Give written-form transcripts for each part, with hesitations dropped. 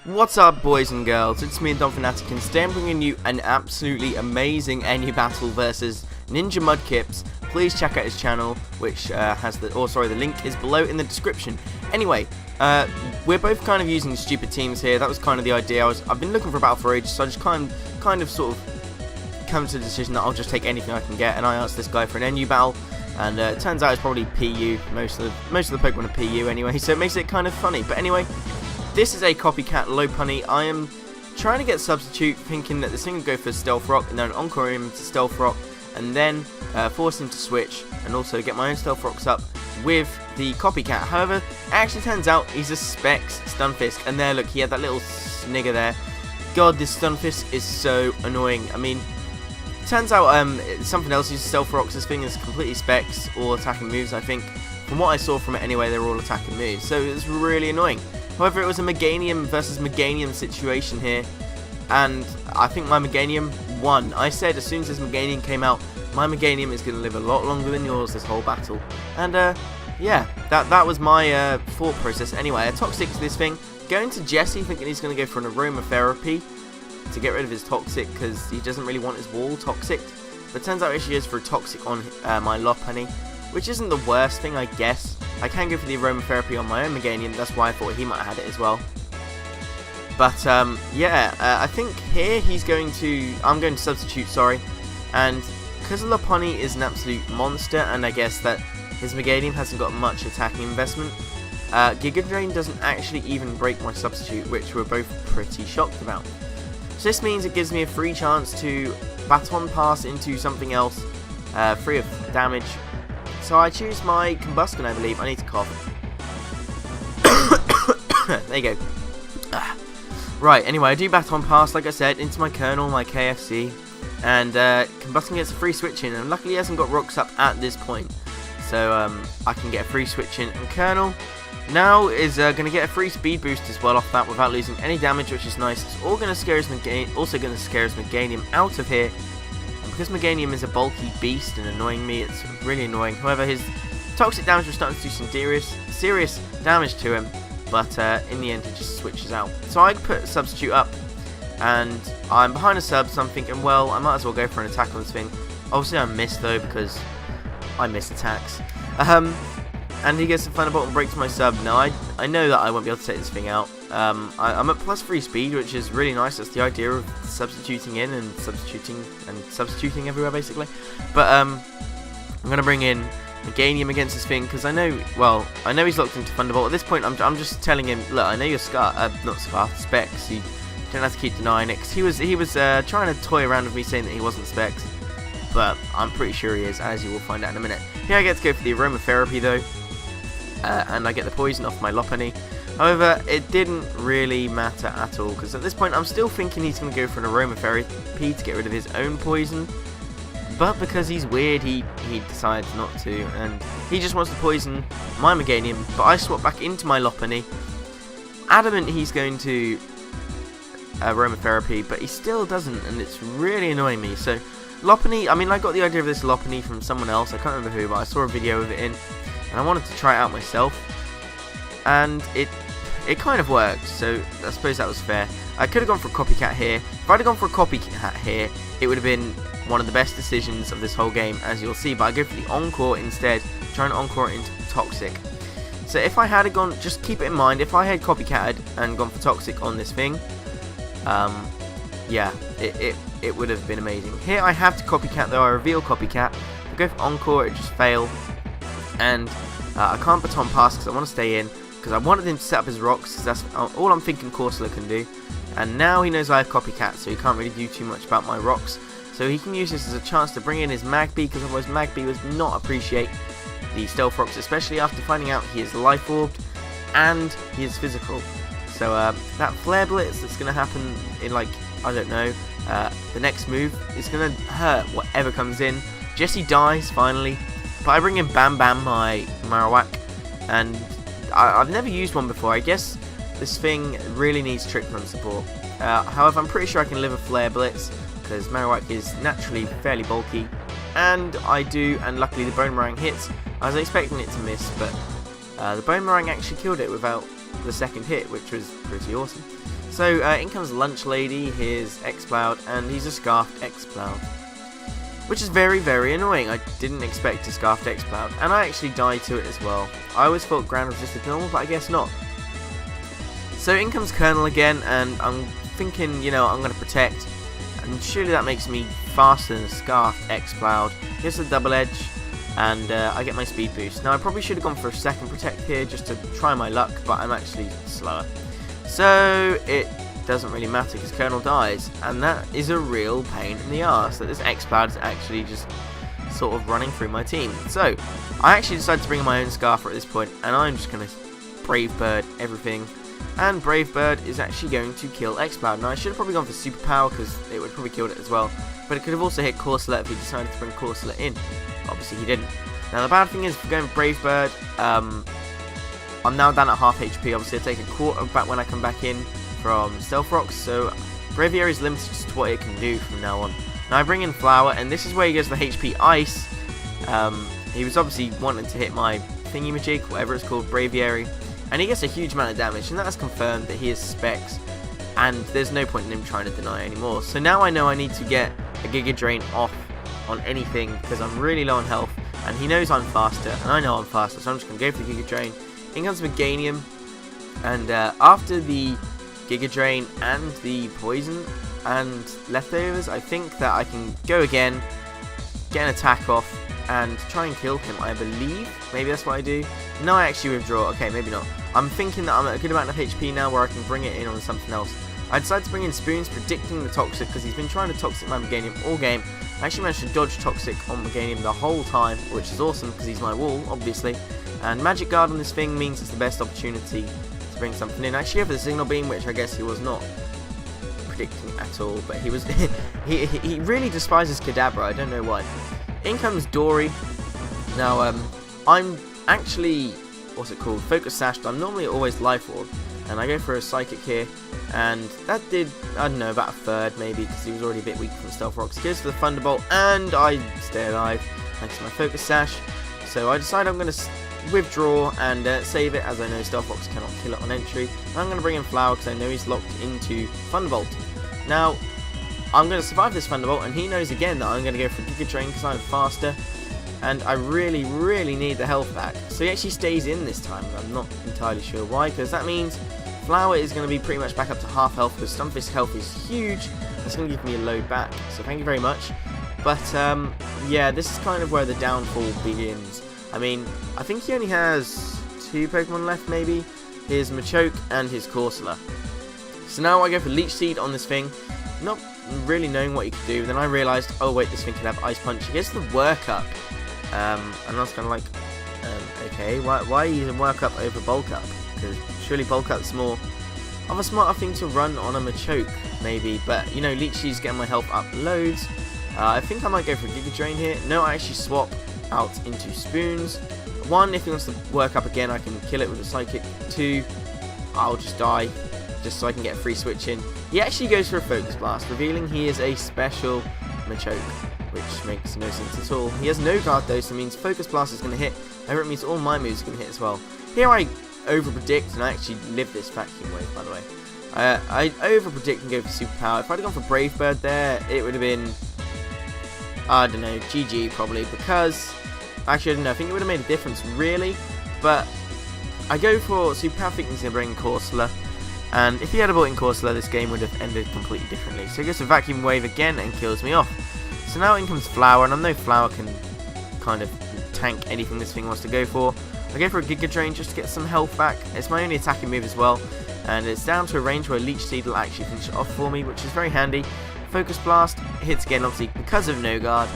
What's up, boys and girls? It's me, Fanatic, and today I'm bringing you an absolutely amazing NU battle versus NinjaMuddkipz. Please check out his channel, which has the link is below in the description. Anyway, we're both kind of using stupid teams here. That was kind of the idea. I've been looking for a battle for ages, so I just kind of sort of come to the decision that I'll just take anything I can get. And I asked this guy for an NU battle, and it turns out it's probably PU. Most of the Pokemon are PU anyway, so it makes it kind of funny. But anyway. This is a copycat low punny. I am trying to get Substitute, thinking that this thing would go for Stealth Rock, and then Encore him to Stealth Rock, and then force him to switch, and also get my own Stealth Rocks up with the copycat. However, it actually turns out he's a Specs Stunfisk, and there, look, he had that little snigger there. God, this Stunfisk is so annoying. I mean, turns out something else uses Stealth Rocks. This thing is completely Specs, all attacking moves, I think. From what I saw from it anyway, they were all attacking moves, so it's really annoying. However, it was a Meganium versus Meganium situation here, and I think my Meganium won. I said as soon as this Meganium came out, my Meganium is going to live a lot longer than yours this whole battle. And yeah, that was my thought process. Anyway, a Toxic to this thing, going to Jesse thinking he's going to go for an aromatherapy to get rid of his Toxic because he doesn't really want his wall Toxic. But it turns out he is for a Toxic on my Lopunny, which isn't the worst thing, I guess. I can go for the aromatherapy on my own Meganium, that's why I thought he might have had it as well. But yeah, I think here I'm going to Substitute, sorry. And because Lopunny is an absolute monster, and I guess that his Meganium hasn't got much attacking investment, Giga Drain doesn't actually even break my Substitute, which we're both pretty shocked about. So this means it gives me a free chance to Baton Pass into something else, free of damage. So I choose my Combustion, I believe. I need to cough. There you go. Right, anyway, I do Baton Pass, like I said, into my Colonel, my KFC. And Combustion gets a free switch in. And luckily he hasn't got rocks up at this point. So I can get a free switch in. And Colonel now is going to get a free speed boost as well off that without losing any damage, which is nice. It's all going to scare his Meganium out of here. Because Meganium is a bulky beast and annoying me, it's really annoying. However, his toxic damage was starting to do some serious damage to him, but in the end he just switches out. So I put a Substitute up, and I'm behind a sub, so I'm thinking, well, I might as well go for an attack on this thing. Obviously I missed though, because I miss attacks. And he gets a Thunderbolt and breaks my sub. Now, I know that I won't be able to take this thing out. I'm at +3 speed, which is really nice. That's the idea of substituting in and substituting everywhere, basically. But I'm going to bring in Meganium against this thing, because I know he's locked into Thunderbolt. At this point, I'm just telling him, look, I know you're Specs. You don't have to keep denying it, because he was trying to toy around with me saying that he wasn't Specs. But I'm pretty sure he is, as you will find out in a minute. Here I get to go for the aromatherapy, though. And I get the poison off my Lopunny. However, it didn't really matter at all, because at this point I'm still thinking he's going to go for an aromatherapy to get rid of his own poison. But because he's weird, he decides not to, and he just wants to poison my Meganium. But I swap back into my Lopunny, adamant he's going to aromatherapy, but he still doesn't, and it's really annoying me. So Lopunny, I mean, I got the idea of this Lopunny from someone else, I can't remember who, but I saw a video of it and I wanted to try it out myself, and it kind of worked, so I suppose that was fair. I could have gone for a copycat here. If I'd have gone for a copycat here, it would have been one of the best decisions of this whole game, as you'll see, but I go for the Encore instead, trying to Encore into Toxic. So if I had gone, just keep it in mind, if I had copycatted and gone for Toxic on this thing, yeah, it would have been amazing. Here I have to copycat though, I reveal copycat. If I go for Encore, it just fail. And I can't Baton Pass because I want to stay in, because I wanted him to set up his rocks, because that's all I'm thinking Corsola can do. And now he knows I have copycat, so he can't really do too much about my rocks. So he can use this as a chance to bring in his Magby, because otherwise Magby would not appreciate the Stealth Rocks, especially after finding out he is Life Orbed and he is physical. So that Flare Blitz that's going to happen in, like, I don't know, the next move is going to hurt whatever comes in. Jesse dies finally, but I bring in Bam Bam, my Marowak, and I've never used one before. I guess this thing really needs Trick Room support. However, I'm pretty sure I can live a Flare Blitz, because Marowak is naturally fairly bulky, and I do, and luckily the Boomerang hits. I was expecting it to miss, but the Boomerang actually killed it without the second hit, which was pretty awesome. So in comes Lunch Lady, here's X-Cloud, and he's a Scarfed X-Cloud, which is very, very annoying. I didn't expect a Scarfed X-Cloud, and I actually died to it as well. I always thought ground resisted normal, but I guess not. So in comes Colonel again, and I'm thinking, you know, I'm going to protect, and surely that makes me faster than a Scarfed X-Cloud. Here's the double edge, and I get my speed boost. Now I probably should have gone for a second protect here just to try my luck, but I'm actually slower. So it doesn't really matter because Colonel dies, and that is a real pain in the arse that this X-Cloud is actually just sort of running through my team. So I actually decided to bring in my own Scarfer at this point, and I'm just going to Brave Bird everything, and Brave Bird is actually going to kill X-Cloud. Now I should have probably gone for Superpower because it would probably killed it as well, but it could have also hit Corsola if he decided to bring Corsola in. Obviously he didn't. Now the bad thing is, for going Brave Bird, I'm now down at half HP. Obviously I take a quarter back when I come back in from Stealth Rocks, so Braviary is limited to what it can do from now on. Now I bring in Flower, and this is where he goes for HP Ice. He was obviously wanting to hit my thingy-majig, whatever it's called, Braviary, and he gets a huge amount of damage, and that has confirmed that he is Specs, and there's no point in him trying to deny anymore. So now I know I need to get a Giga Drain off on anything because I'm really low on health, and he knows I'm faster, and I know I'm faster, so I'm just going to go for the Giga Drain. In comes Meganium, and after the Giga Drain and the Poison and Leftovers, I think that I can go again, get an attack off, and try and kill him, I believe. Maybe that's what I do. No, I actually withdraw. Okay, maybe not. I'm thinking that I'm at a good amount of HP now where I can bring it in on something else. I decided to bring in Spoons, predicting the Toxic, because he's been trying to Toxic my Meganium all game. I actually managed to dodge Toxic on Meganium the whole time, which is awesome because he's my wall, obviously. And Magic Guard on this thing means it's the best opportunity to bring something in. I actually have the Signal Beam, which I guess he was not predicting at all, but he was he really despises Kadabra, I don't know why. In comes Dory. Now I'm actually, what's it called, Focus Sashed. I'm normally always Life Orb, and I go for a Psychic here, and that did, I don't know, about a third maybe, because he was already a bit weak from Stealth Rocks. Goes for the Thunderbolt, and I stay alive thanks to my Focus Sash. So I decide I'm going to withdraw and save it, as I know Stealth Rocks cannot kill it on entry. And I'm going to bring in Flower because I know he's locked into Thunderbolt. Now I'm going to survive this Thunderbolt, and he knows again that I'm going to go for Giga Drain because I'm faster, and I really, really need the health back. So he actually stays in this time. I'm not entirely sure why, because that means Flower is going to be pretty much back up to half health, because Stunfisk's health is huge. That's going to give me a load back, so thank you very much. But yeah, this is kind of where the downfall begins. I mean, I think he only has 2 Pokemon left maybe, his Machoke and his Corsola. So now I go for Leech Seed on this thing, not really knowing what he could do. Then I realised, oh wait, this thing can have Ice Punch. He gets the Work Up, and I was kind of like, okay, why are you using Work Up over Bulk Up? Because surely Bulk Up's more of a smarter thing to run on a Machoke, maybe. But you know, Leech Seed's getting my health up loads. I think I might go for Giga Drain here. No, I actually swap out into Spoons. 1, if he wants to Work Up again, I can kill it with a Psychic. 2, I'll just die, just so I can get a free switch in. He actually goes for a Focus Blast, revealing he is a special Machoke, which makes no sense at all. He has no guard though, so it means Focus Blast is going to hit. However, it means all my moves are going to hit as well. Here I over-predict, and I actually live this Vacuum Wave, by the way. I over-predict and go for Superpower. If I'd gone for Brave Bird there, it would have been, I don't know, GG probably, because, actually I don't know, I think it would have made a difference really, but I go for Superpower thinking he's going to bring Corsola, and if he had brought in Corsola, this game would have ended completely differently. So he goes to Vacuum Wave again and kills me off. So now in comes Flower, and I know Flower can kind of tank anything this thing wants to go for. I go for a Giga Drain just to get some health back. It's my only attacking move as well, and it's down to a range where Leech Seed will actually finish it off for me, which is very handy. Focus Blast hits again, obviously because of no guard,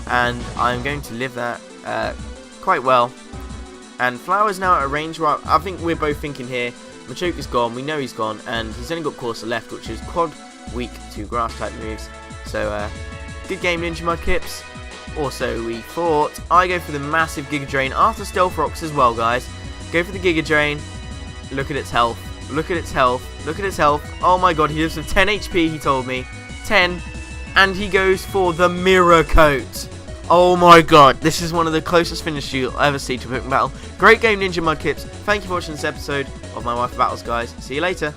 and I'm going to live that quite well. And Flower's now at a range where I think we're both thinking here, Machoke is gone, we know he's gone, and he's only got Corsa left, which is quad weak to grass type moves. So good game, NinjaMuddkipz. Also, we thought I go for the massive Giga Drain after Stealth Rocks as well, guys. Go for the Giga Drain. Look at its health. Look at its health. Look at its health. Oh my god, he lives with 10 HP, he told me. 10. And he goes for the Mirror Coat. Oh my god, this is one of the closest finishes you'll ever see to a Pokemon battle. Great game, NinjaMuddkipz. Thank you for watching this episode of my Wi-Fi battles, guys. See you later.